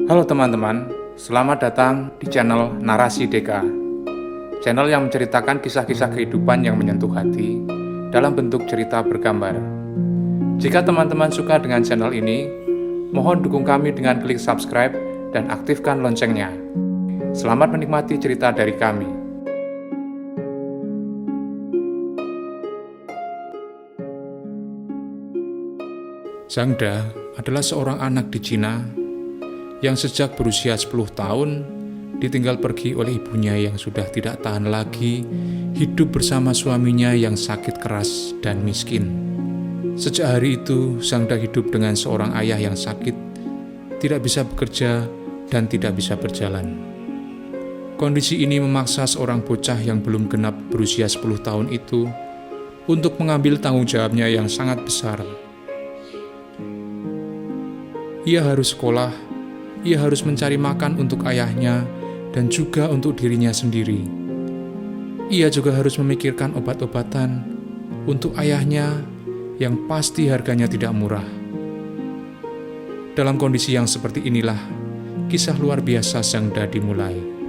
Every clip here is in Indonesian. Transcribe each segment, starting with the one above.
Halo teman-teman, selamat datang di channel Narasi DK. Channel yang menceritakan kisah-kisah kehidupan yang menyentuh hati dalam bentuk cerita bergambar. Jika teman-teman suka dengan channel ini, mohon dukung kami dengan klik subscribe dan aktifkan loncengnya. Selamat menikmati cerita dari kami. Zhangda adalah seorang anak di Cina yang sejak berusia 10 tahun ditinggal pergi oleh ibunya yang sudah tidak tahan lagi hidup bersama suaminya yang sakit keras dan miskin. Sejak hari itu, Zhangda hidup dengan seorang ayah yang sakit, tidak bisa bekerja dan tidak bisa berjalan. Kondisi ini memaksa seorang bocah yang belum genap berusia 10 tahun itu untuk mengambil tanggung jawabnya yang sangat besar. Ia harus sekolah, ia harus mencari makan untuk ayahnya dan juga untuk dirinya sendiri. Ia juga harus memikirkan obat-obatan untuk ayahnya yang pasti harganya tidak murah. Dalam kondisi yang seperti inilah, kisah luar biasa Zhangda dimulai.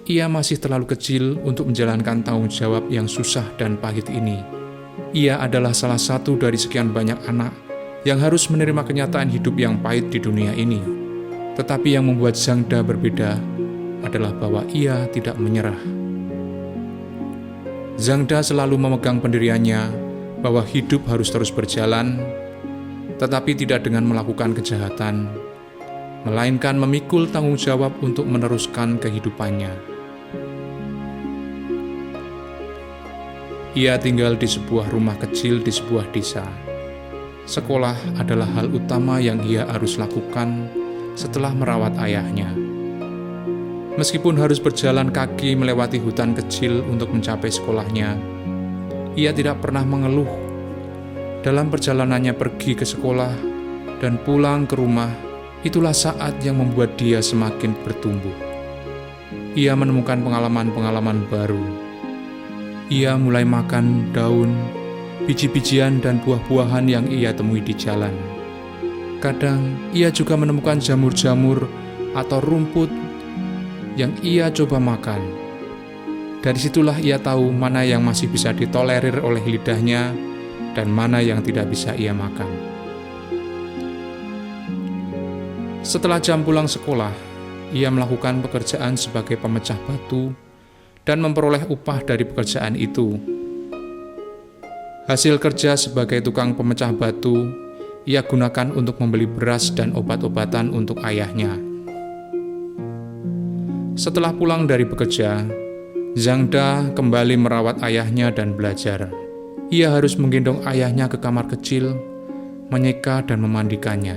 Ia masih terlalu kecil untuk menjalankan tanggung jawab yang susah dan pahit ini. Ia adalah salah satu dari sekian banyak anak yang harus menerima kenyataan hidup yang pahit di dunia ini. Tetapi yang membuat Zhangda berbeda adalah bahwa ia tidak menyerah. Zhangda selalu memegang pendiriannya bahwa hidup harus terus berjalan, tetapi tidak dengan melakukan kejahatan, melainkan memikul tanggung jawab untuk meneruskan kehidupannya. Ia tinggal di sebuah rumah kecil di sebuah desa. Sekolah adalah hal utama yang ia harus lakukan setelah merawat ayahnya. Meskipun harus berjalan kaki melewati hutan kecil untuk mencapai sekolahnya, ia tidak pernah mengeluh. Dalam perjalanannya pergi ke sekolah dan pulang ke rumah, itulah saat yang membuat dia semakin bertumbuh. Ia menemukan pengalaman-pengalaman baru. Ia mulai makan daun, biji-bijian dan buah-buahan yang ia temui di jalan. Kadang ia juga menemukan jamur-jamur atau rumput yang ia coba makan. Dari situlah ia tahu mana yang masih bisa ditolerir oleh lidahnya dan mana yang tidak bisa ia makan. Setelah jam pulang sekolah, ia melakukan pekerjaan sebagai pemecah batu dan memperoleh upah dari pekerjaan itu. Hasil kerja sebagai tukang pemecah batu, ia gunakan untuk membeli beras dan obat-obatan untuk ayahnya. Setelah pulang dari bekerja, Zhangda kembali merawat ayahnya dan belajar. Ia harus menggendong ayahnya ke kamar kecil, menyeka dan memandikannya.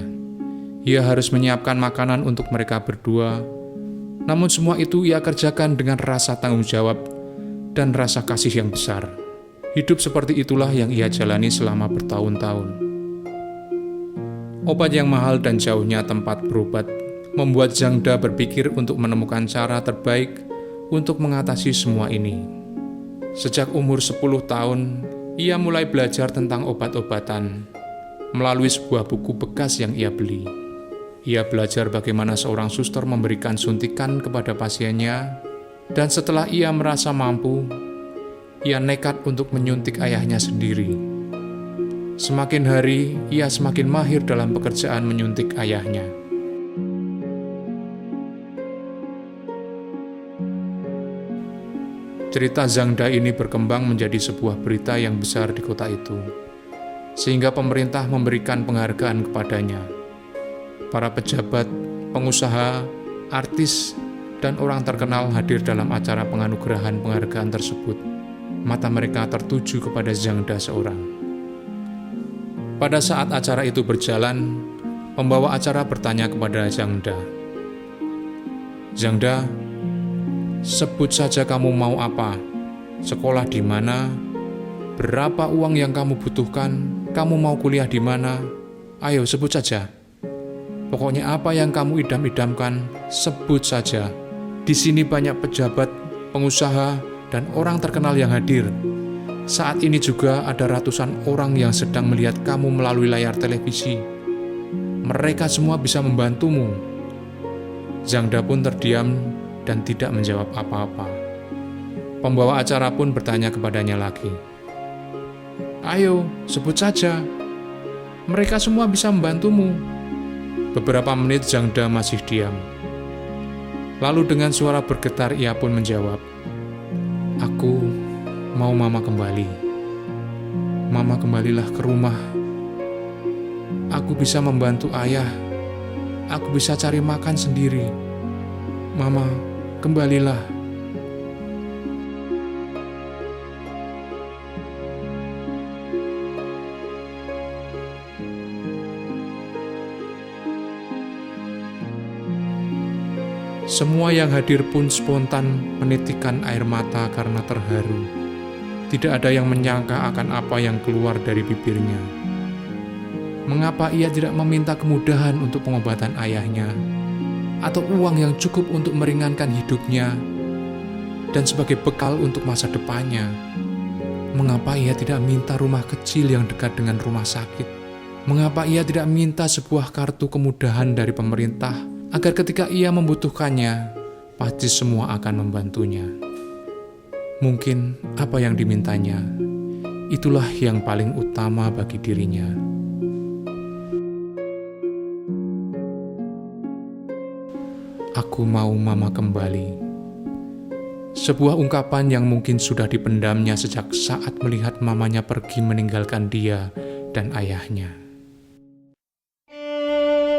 Ia harus menyiapkan makanan untuk mereka berdua. Namun semua itu ia kerjakan dengan rasa tanggung jawab dan rasa kasih yang besar. Hidup seperti itulah yang ia jalani selama bertahun-tahun. Obat yang mahal dan jauhnya tempat berobat membuat Zhangda berpikir untuk menemukan cara terbaik untuk mengatasi semua ini. Sejak umur 10 tahun, ia mulai belajar tentang obat-obatan melalui sebuah buku bekas yang ia beli. Ia belajar bagaimana seorang suster memberikan suntikan kepada pasiennya, dan setelah ia merasa mampu, ia nekat untuk menyuntik ayahnya sendiri. Semakin hari, ia semakin mahir dalam pekerjaan menyuntik ayahnya. Cerita Zhangda ini berkembang menjadi sebuah berita yang besar di kota itu, sehingga pemerintah memberikan penghargaan kepadanya. Para pejabat, pengusaha, artis, dan orang terkenal hadir dalam acara penganugerahan penghargaan tersebut. Mata mereka tertuju kepada Zhangda seorang. Pada saat acara itu berjalan, pembawa acara bertanya kepada Zhangda, "Zhangda, sebut saja kamu mau apa, sekolah di mana, berapa uang yang kamu butuhkan, kamu mau kuliah di mana, ayo sebut saja. Pokoknya apa yang kamu idam-idamkan, sebut saja. Di sini banyak pejabat, pengusaha, dan orang terkenal yang hadir. Saat ini juga ada ratusan orang yang sedang melihat kamu melalui layar televisi. Mereka semua bisa membantumu. Zhangda pun terdiam dan tidak menjawab apa-apa. Pembawa acara pun bertanya kepadanya lagi. Ayo, sebut saja. Mereka semua bisa membantumu. Beberapa menit Zhangda masih diam. Lalu dengan suara bergetar ia pun menjawab, Aku mau Mama kembali. Mama kembalilah ke rumah. Aku bisa membantu ayah. Aku bisa cari makan sendiri. Mama, kembalilah. Semua yang hadir pun spontan menitikkan air mata karena terharu. Tidak ada yang menyangka akan apa yang keluar dari bibirnya. Mengapa ia tidak meminta kemudahan untuk pengobatan ayahnya, atau uang yang cukup untuk meringankan hidupnya, dan sebagai bekal untuk masa depannya? Mengapa ia tidak minta rumah kecil yang dekat dengan rumah sakit? Mengapa ia tidak minta sebuah kartu kemudahan dari pemerintah, agar ketika ia membutuhkannya, pasti semua akan membantunya? Mungkin apa yang dimintanya, itulah yang paling utama bagi dirinya. Aku mau Mama kembali. Sebuah ungkapan yang mungkin sudah dipendamnya sejak saat melihat mamanya pergi meninggalkan dia dan ayahnya.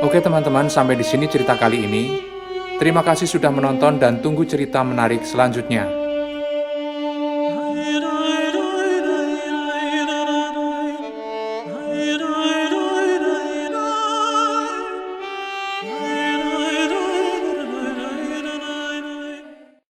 Oke teman-teman, sampai di sini cerita kali ini. Terima kasih sudah menonton dan tunggu cerita menarik selanjutnya.